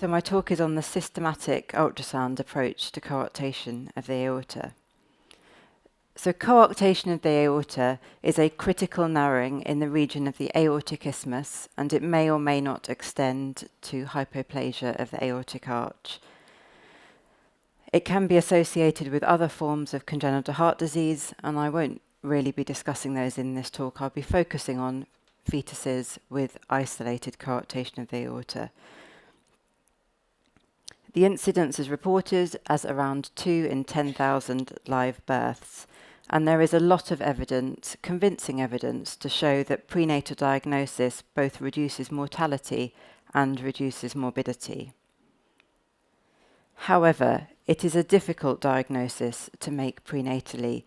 So my talk is on the systematic ultrasound approach to coarctation of the aorta. So coarctation of the aorta is a critical narrowing in the region of the aortic isthmus, and it may or may not extend to hypoplasia of the aortic arch. It can be associated with other forms of congenital heart disease, and I won't really be discussing those in this talk. I'll be focusing on fetuses with isolated coarctation of the aorta. The incidence is reported as around 2 in 10,000 live births, and there is a lot of evidence, convincing evidence, to show that prenatal diagnosis both reduces mortality and reduces morbidity. However, it is a difficult diagnosis to make prenatally.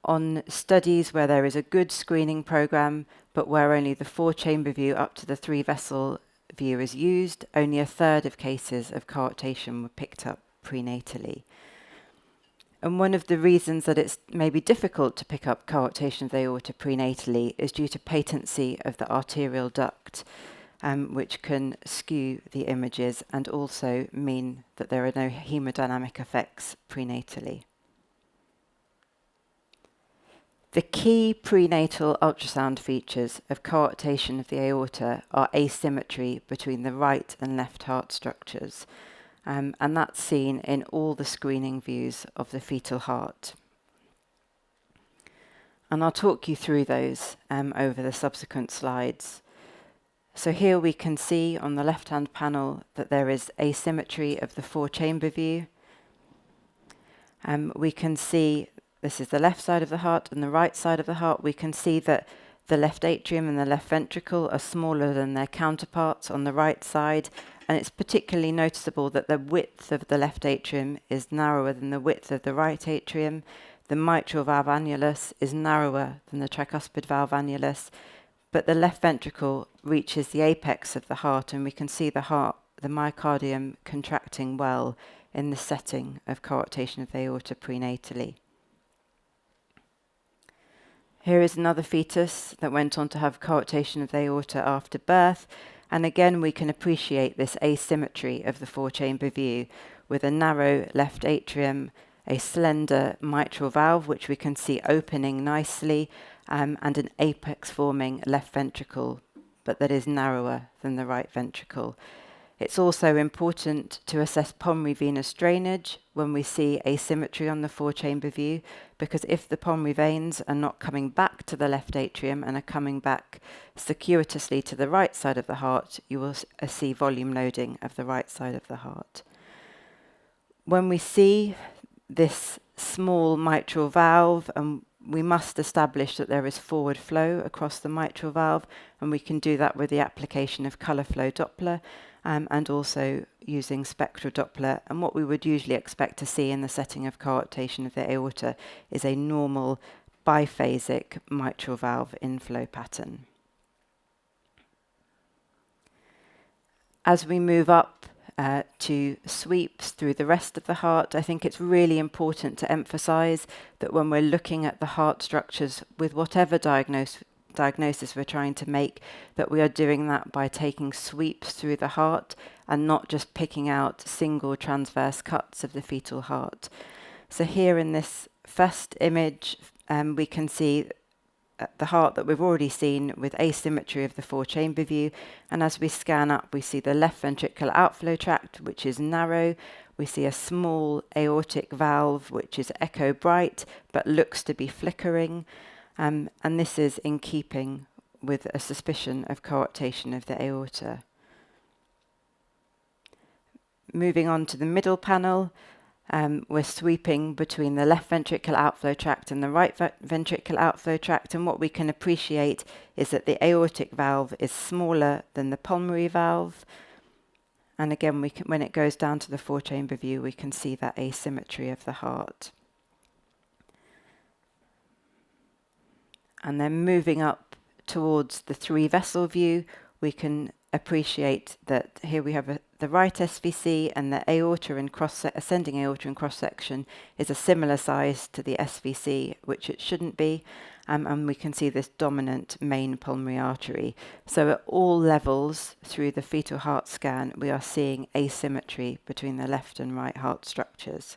On studies where there is a good screening program, but where only the 4-chamber view up to the 3-vessel view is used, only a third of cases of coarctation were picked up prenatally. And one of the reasons that it's maybe difficult to pick up coarctation of the aorta prenatally is due to patency of the arterial duct, which can skew the images and also mean that there are no hemodynamic effects prenatally. The key prenatal ultrasound features of coarctation of the aorta are asymmetry between the right and left heart structures, and that's seen in all the screening views of the fetal heart. And I'll talk you through those over the subsequent slides. So here we can see on the left-hand panel that there is asymmetry of the 4-chamber view. We can see this is the left side of the heart and the right side of the heart. We can see that the left atrium and the left ventricle are smaller than their counterparts on the right side, and it's particularly noticeable that the width of the left atrium is narrower than the width of the right atrium. The mitral valve annulus is narrower than the tricuspid valve annulus, but the left ventricle reaches the apex of the heart, and we can see the myocardium contracting well in the setting of coarctation of the aorta prenatally. Here is another fetus that went on to have coarctation of the aorta after birth, and again we can appreciate this asymmetry of the 4-chamber view with a narrow left atrium, a slender mitral valve which we can see opening nicely, and an apex-forming left ventricle, but that is narrower than the right ventricle. It's also important to assess pulmonary venous drainage when we see asymmetry on the 4-chamber view, because if the pulmonary veins are not coming back to the left atrium and are coming back circuitously to the right side of the heart, you will see volume loading of the right side of the heart. When we see this small mitral valve, we must establish that there is forward flow across the mitral valve, and we can do that with the application of colour flow Doppler, and also using spectral Doppler. And what we would usually expect to see in the setting of coarctation of the aorta is a normal biphasic mitral valve inflow pattern. As we move up to sweeps through the rest of the heart, I think it's really important to emphasize that when we're looking at the heart structures with whatever diagnosis we're trying to make, that we are doing that by taking sweeps through the heart and not just picking out single transverse cuts of the fetal heart. So here in this first image, we can see the heart that we've already seen with asymmetry of the 4-chamber view, and as we scan up we see the left ventricular outflow tract, which is narrow. We see a small aortic valve which is echo bright but looks to be flickering, and this is in keeping with a suspicion of coarctation of the aorta. Moving on to the middle panel, we're sweeping between the left ventricular outflow tract and the right ventricular outflow tract, and what we can appreciate is that the aortic valve is smaller than the pulmonary valve, and again when it goes down to the 4-chamber view we can see that asymmetry of the heart. And then moving up towards the 3-vessel view, we can appreciate that here we have the right SVC, and the aorta and ascending aorta and cross-section is a similar size to the SVC, which it shouldn't be, and we can see this dominant main pulmonary artery. So at all levels through the fetal heart scan, we are seeing asymmetry between the left and right heart structures.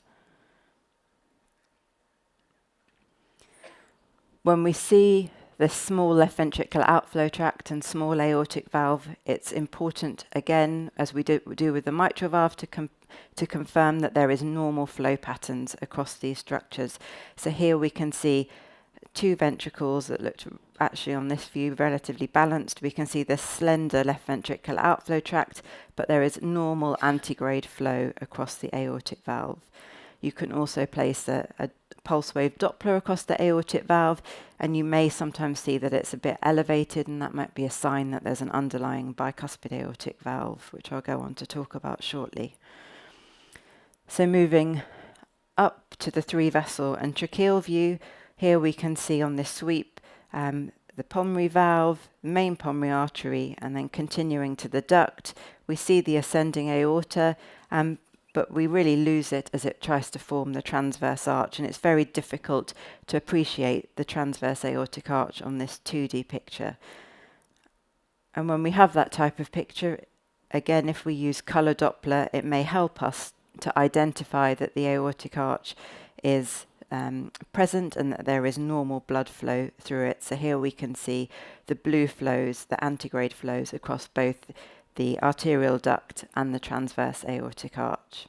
When we see the small left ventricular outflow tract and small aortic valve, it's important, again, as we do with the mitral valve, to confirm that there is normal flow patterns across these structures. So here we can see two ventricles that looked actually on this view relatively balanced. We can see the slender left ventricular outflow tract, but there is normal antegrade flow across the aortic valve. You can also place a pulse wave Doppler across the aortic valve, and you may sometimes see that it's a bit elevated, and that might be a sign that there's an underlying bicuspid aortic valve, which I'll go on to talk about shortly. So moving up to the three vessel and tracheal view, here we can see on this sweep the pulmonary valve, main pulmonary artery, and then continuing to the duct, we see the ascending aorta, but we really lose it as it tries to form the transverse arch, and it's very difficult to appreciate the transverse aortic arch on this 2D picture. And when we have that type of picture, again, if we use color Doppler, it may help us to identify that the aortic arch is present and that there is normal blood flow through it. So here we can see the blue flows, the antegrade flows across both the arterial duct and the transverse aortic arch.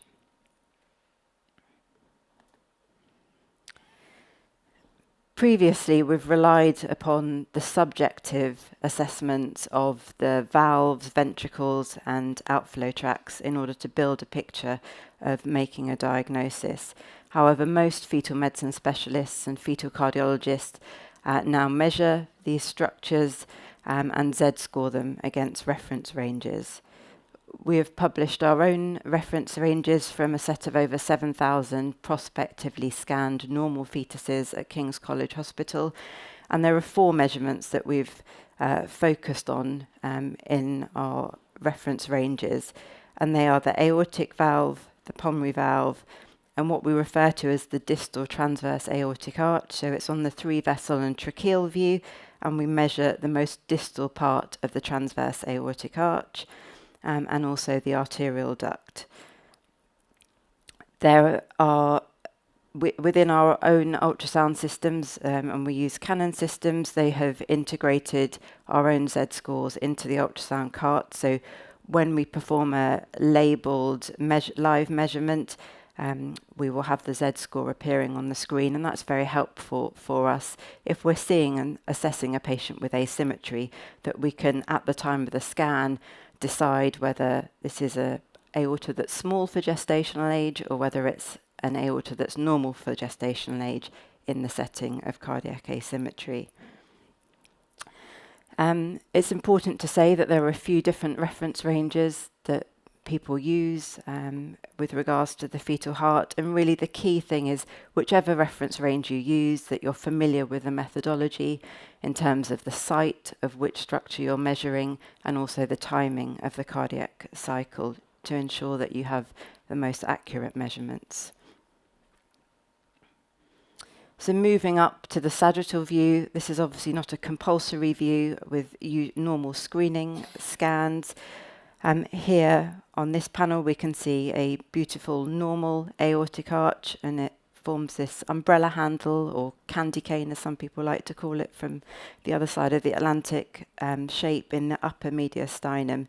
Previously, we've relied upon the subjective assessments of the valves, ventricles, and outflow tracts in order to build a picture of making a diagnosis. However, most fetal medicine specialists and fetal cardiologists now measure these structures and Z-score them against reference ranges. We have published our own reference ranges from a set of over 7,000 prospectively scanned normal fetuses at King's College Hospital, and there are 4 measurements that we've focused on in our reference ranges, and they are the aortic valve, the pulmonary valve, and what we refer to as the distal transverse aortic arch. So it's on the 3-vessel and tracheal view, and we measure the most distal part of the transverse aortic arch, and also the arterial duct. There are, within our own ultrasound systems, and we use Canon systems, they have integrated our own Z-scores into the ultrasound cart. So when we perform a labeled live measurement, we will have the Z-score appearing on the screen, and that's very helpful for us if we're seeing and assessing a patient with asymmetry, that we can, at the time of the scan, decide whether this is an aorta that's small for gestational age or whether it's an aorta that's normal for gestational age in the setting of cardiac asymmetry. It's important to say that there are a few different reference ranges that people use with regards to the fetal heart, and really the key thing is whichever reference range you use, that you're familiar with the methodology in terms of the site of which structure you're measuring and also the timing of the cardiac cycle to ensure that you have the most accurate measurements. So moving up to the sagittal view, this is obviously not a compulsory view with normal screening scans. Here on this panel we can see a beautiful normal aortic arch, and it forms this umbrella handle, or candy cane as some people like to call it, from the other side of the Atlantic, shape in the upper mediastinum,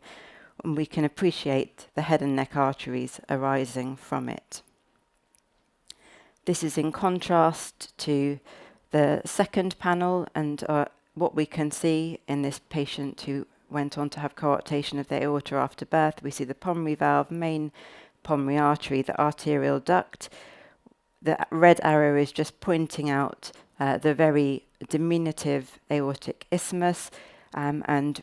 and we can appreciate the head and neck arteries arising from it. This is in contrast to the second panel, and what we can see in this patient who went on to have coarctation of the aorta after birth. We see the pulmonary valve, main pulmonary artery, the arterial duct. The red arrow is just pointing out the very diminutive aortic isthmus, and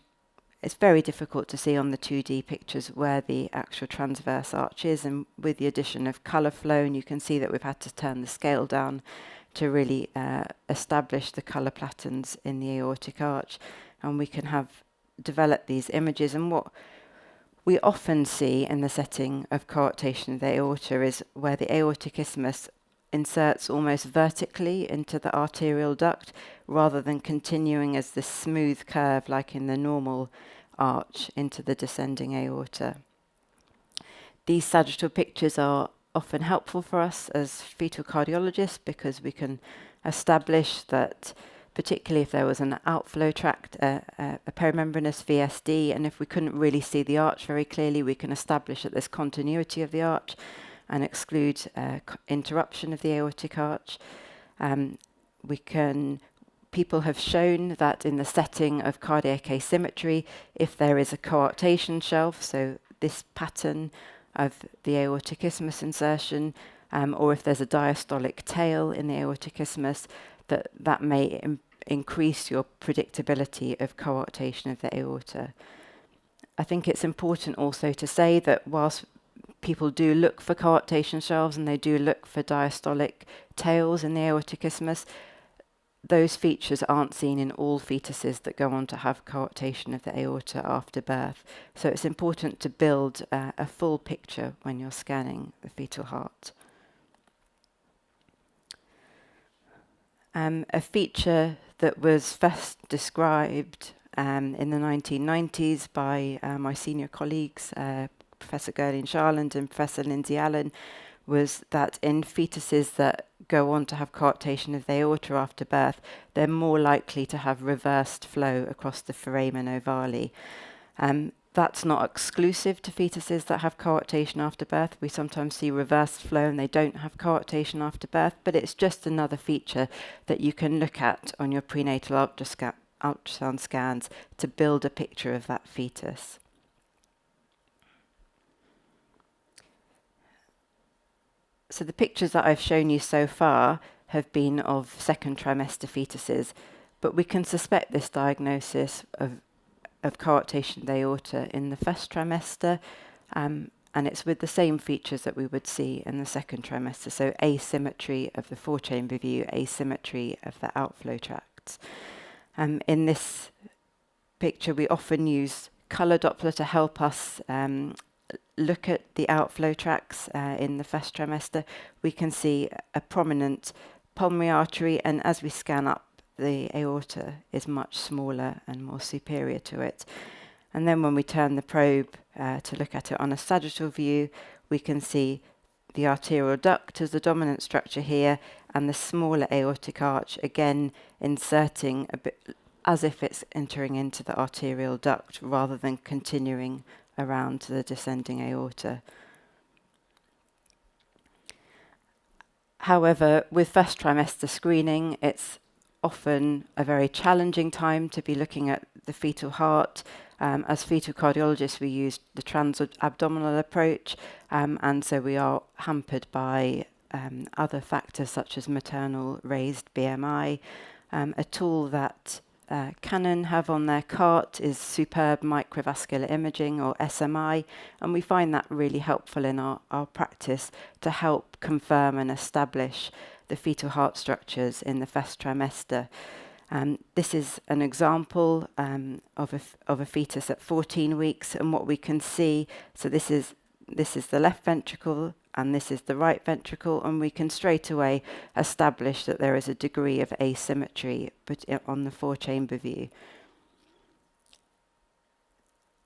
it's very difficult to see on the 2D pictures where the actual transverse arch is, and with the addition of colour flow, and you can see that we've had to turn the scale down to really establish the colour patterns in the aortic arch, and we can have develop these images. And what we often see in the setting of coarctation of the aorta is where the aortic isthmus inserts almost vertically into the arterial duct rather than continuing as this smooth curve like in the normal arch into the descending aorta. These sagittal pictures are often helpful for us as fetal cardiologists because we can establish that, particularly if there was an outflow tract, a perimembranous VSD, and if we couldn't really see the arch very clearly, we can establish that there's continuity of the arch and exclude interruption of the aortic arch. People have shown that in the setting of cardiac asymmetry, if there is a coarctation shelf, so this pattern of the aortic isthmus insertion, or if there's a diastolic tail in the aortic isthmus, that may increase your predictability of coarctation of the aorta. I think it's important also to say that whilst people do look for coarctation shelves and they do look for diastolic tails in the aortic isthmus, those features aren't seen in all fetuses that go on to have coarctation of the aorta after birth. So it's important to build a full picture when you're scanning the fetal heart. A feature that was first described in the 1990s by my senior colleagues, Professor Gerlin Charland and Professor Lindsay Allen, was that in fetuses that go on to have coarctation of the aorta after birth, they're more likely to have reversed flow across the foramen ovale. That's not exclusive to fetuses that have coarctation after birth. We sometimes see reversed flow and they don't have coarctation after birth, but it's just another feature that you can look at on your prenatal ultrasound scans to build a picture of that fetus. So the pictures that I've shown you so far have been of second trimester fetuses, but we can suspect this diagnosis of coarctation of the aorta in the first trimester, and it's with the same features that we would see in the second trimester, so asymmetry of the four-chamber view, asymmetry of the outflow tracts. In this picture, we often use colour Doppler to help us look at the outflow tracts in the first trimester. We can see a prominent pulmonary artery, and as we scan up, the aorta is much smaller and more superior to it. And then when we turn the probe to look at it on a sagittal view, we can see the arterial duct as the dominant structure here, and the smaller aortic arch again inserting a bit as if it's entering into the arterial duct rather than continuing around to the descending aorta. However, with first trimester screening, it's often a very challenging time to be looking at the fetal heart. As fetal cardiologists, we use the transabdominal approach, and so we are hampered by other factors such as maternal raised BMI. A tool that Canon have on their cart is superb microvascular imaging, or SMI, and we find that really helpful in our practice to help confirm and establish the fetal heart structures in the first trimester. This is an example of a fetus at 14 weeks, and what we can see, so this is the left ventricle and this is the right ventricle, and we can straight away establish that there is a degree of asymmetry on the four-chamber view.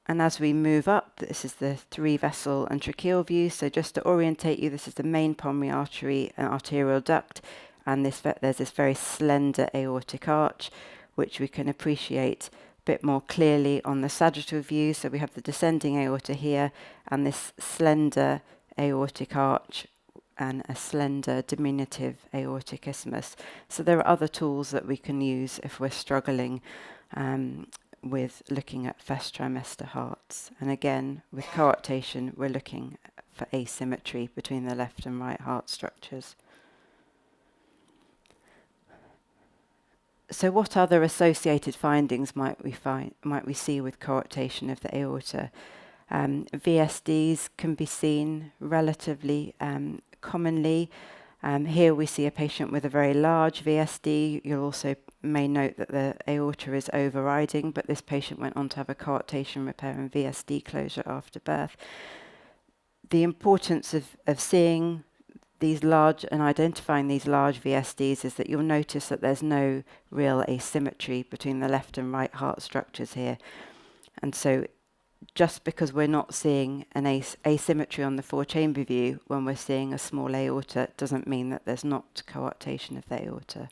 And as we move up, this is the three-vessel and tracheal view. So just to orientate you, this is the main pulmonary artery and arterial duct, and there's this very slender aortic arch, which we can appreciate a bit more clearly on the sagittal view. So we have the descending aorta here, and this slender aortic arch, and a slender diminutive aortic isthmus. So there are other tools that we can use if we're struggling with looking at first trimester hearts. And again, with coarctation, we're looking for asymmetry between the left and right heart structures. So what other associated findings might we see with coarctation of the aorta? VSDs can be seen relatively commonly. Here we see a patient with a very large VSD. You'll also may note that the aorta is overriding, but this patient went on to have a coarctation repair and VSD closure after birth. The importance of seeing these large and identifying these large VSDs is that you'll notice that there's no real asymmetry between the left and right heart structures here. And so just because we're not seeing an asymmetry on the four-chamber view when we're seeing a small aorta doesn't mean that there's not coarctation of the aorta.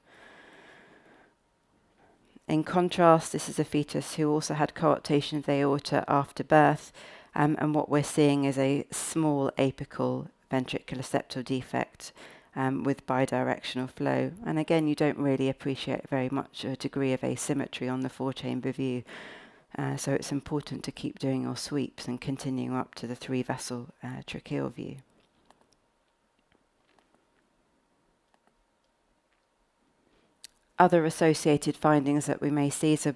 In contrast, this is a fetus who also had coarctation of the aorta after birth, and what we're seeing is a small apical ventricular septal defect with bidirectional flow. And again, you don't really appreciate very much a degree of asymmetry on the four-chamber view. So it's important to keep doing your sweeps and continuing up to the three-vessel tracheal view. Other associated findings that we may see is a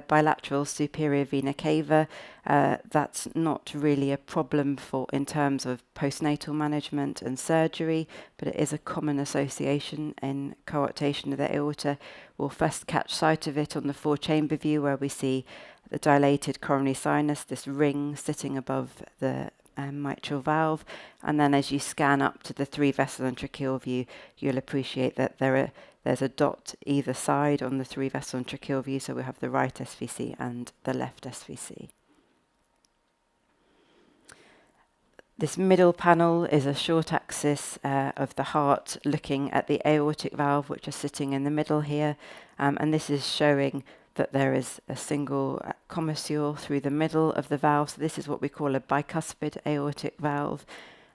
bilateral superior vena cava. That's not really a problem in terms of postnatal management and surgery, but it is a common association in coarctation of the aorta. We'll first catch sight of it on the four-chamber view, where we see the dilated coronary sinus, this ring sitting above the mitral valve, and then as you scan up to the three-vessel and tracheal view, you'll appreciate that there's a dot either side on the three-vessel and tracheal view, so we have the right SVC and the left SVC. This middle panel is a short axis of the heart looking at the aortic valve, which is sitting in the middle here, and this is showing that there is a single commissure through the middle of the valve. So this is what we call a bicuspid aortic valve.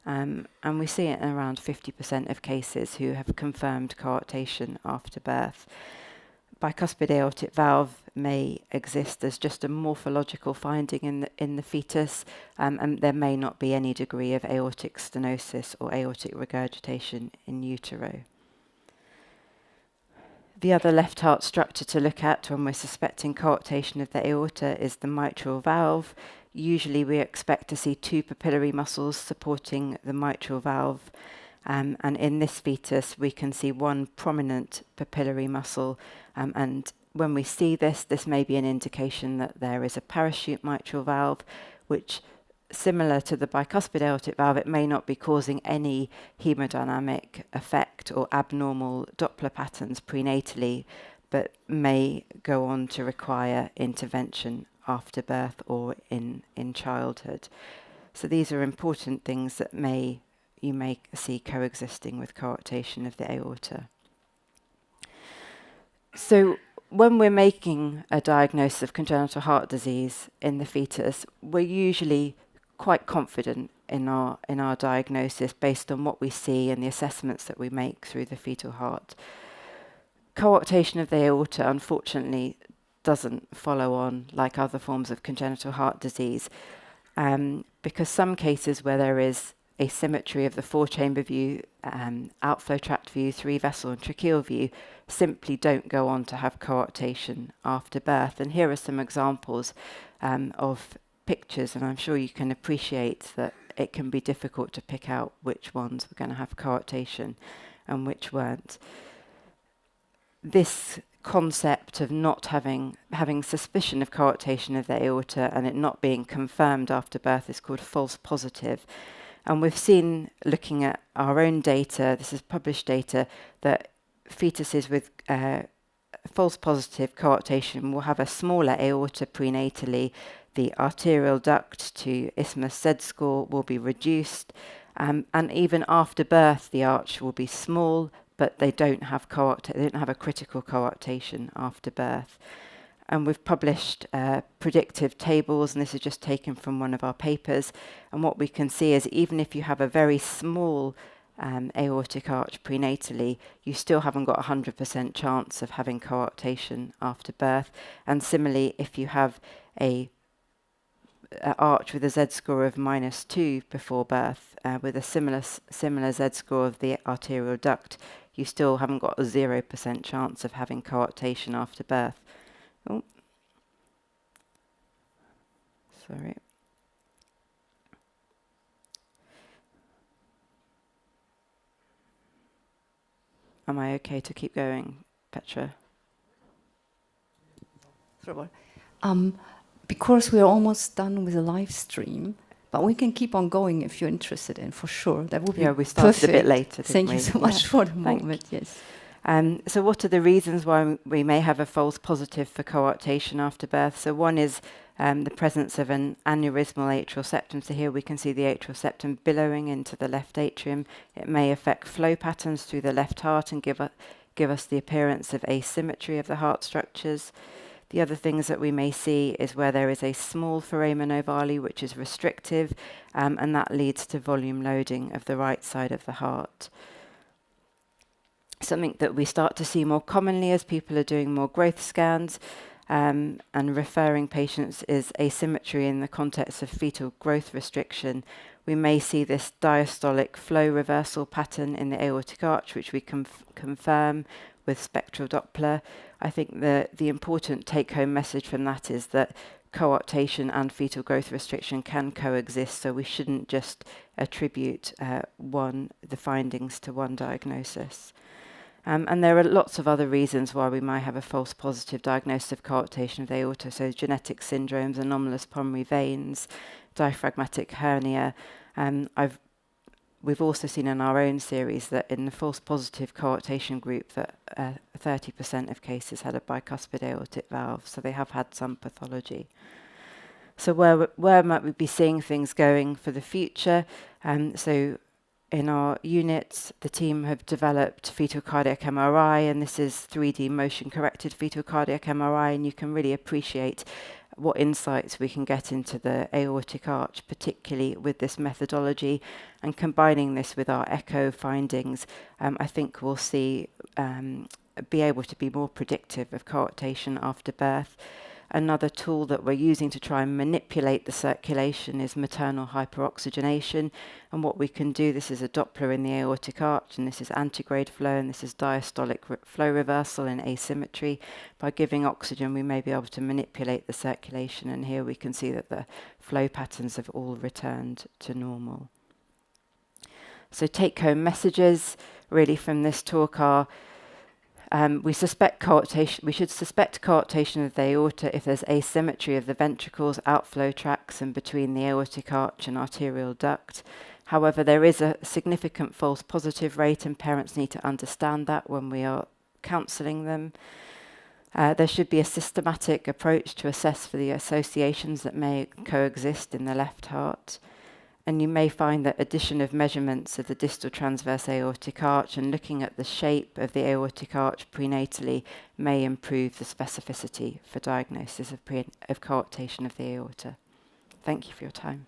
And we see it in around 50% of cases who have confirmed coarctation after birth. Bicuspid aortic valve may exist as just a morphological finding in the fetus, and there may not be any degree of aortic stenosis or aortic regurgitation in utero. The other left heart structure to look at when we're suspecting coarctation of the aorta is the mitral valve. Usually we expect to see two papillary muscles supporting the mitral valve, and in this fetus we can see one prominent papillary muscle, and when we see this may be an indication that there is a parachute mitral valve, which, similar to the bicuspid aortic valve, it may not be causing any hemodynamic effect or abnormal Doppler patterns prenatally, but may go on to require intervention after birth or in childhood. So these are important things that you may see coexisting with coarctation of the aorta. So when we're making a diagnosis of congenital heart disease in the fetus, we're usually quite confident in our diagnosis based on what we see and the assessments that we make through the fetal heart. Coarctation of the aorta, unfortunately, doesn't follow on like other forms of congenital heart disease, because some cases where there is asymmetry of the four-chamber view, outflow tract view, three-vessel and tracheal view simply don't go on to have coarctation after birth. And here are some examples of pictures, and I'm sure you can appreciate that it can be difficult to pick out which ones were going to have coarctation and which weren't. This concept of not having suspicion of coarctation of the aorta and it not being confirmed after birth is called false positive. And we've seen, looking at our own data, this is published data, that fetuses with false positive coarctation will have a smaller aorta prenatally. The arterial duct to isthmus Z-score will be reduced, and even after birth the arch will be small, but they don't have a critical coarctation after birth. And we've published predictive tables, and this is just taken from one of our papers, and what we can see is even if you have a very small aortic arch prenatally, you still haven't got 100% chance of having coarctation after birth. And similarly, if you have a arch with a Z-score of -2 before birth, with a similar Z-score of the arterial duct, you still haven't got a 0% chance of having coarctation after birth. Oh, sorry. am I okay to keep going, Petra? Because we are almost done with the live stream, but we can keep on going if you're interested in, for sure. That would be we started perfect. a bit later, didn't Thank we? you so much for the moment. Yes. So what are the reasons why we may have a false positive for coarctation after birth? So one is the presence of an aneurysmal atrial septum. So here we can see the atrial septum billowing into the left atrium. It may affect flow patterns through the left heart and give us the appearance of asymmetry of the heart structures. The other things that we may see is where there is a small foramen ovale which is restrictive, and that leads to volume loading of the right side of the heart. Something that we start to see more commonly as people are doing more growth scans and referring patients is asymmetry in the context of fetal growth restriction. We may see this diastolic flow reversal pattern in the aortic arch, which we can confirm with spectral Doppler. I think the important take-home message from that is that coarctation and fetal growth restriction can coexist, so we shouldn't just attribute the findings to one diagnosis. And there are lots of other reasons why we might have a false positive diagnosis of coarctation of the aorta, so genetic syndromes, anomalous pulmonary veins, diaphragmatic hernia. We've also seen in our own series that in the false positive coarctation group that 30% of cases had a bicuspid aortic valve, so they have had some pathology. So where might we be seeing things going for the future? So in our units, the team have developed fetal cardiac MRI, and this is 3D motion-corrected fetal cardiac MRI, and you can really appreciate what insights we can get into the aortic arch, particularly with this methodology, and combining this with our echo findings, I think we'll be able to be more predictive of coarctation after birth. Another tool that we're using to try and manipulate the circulation is maternal hyperoxygenation. And what we can do, this is a Doppler in the aortic arch, and this is antegrade flow, and this is diastolic flow reversal in asymmetry. By giving oxygen, we may be able to manipulate the circulation, and here we can see that the flow patterns have all returned to normal. So take-home messages really from this talk are we suspect coarctation. We should suspect coarctation of the aorta if there's asymmetry of the ventricles, outflow tracts, and between the aortic arch and arterial duct. However, there is a significant false positive rate, and parents need to understand that when we are counselling them. There should be a systematic approach to assess for the associations that may coexist in the left heart. And you may find that addition of measurements of the distal transverse aortic arch and looking at the shape of the aortic arch prenatally may improve the specificity for diagnosis of coarctation of the aorta. Thank you for your time.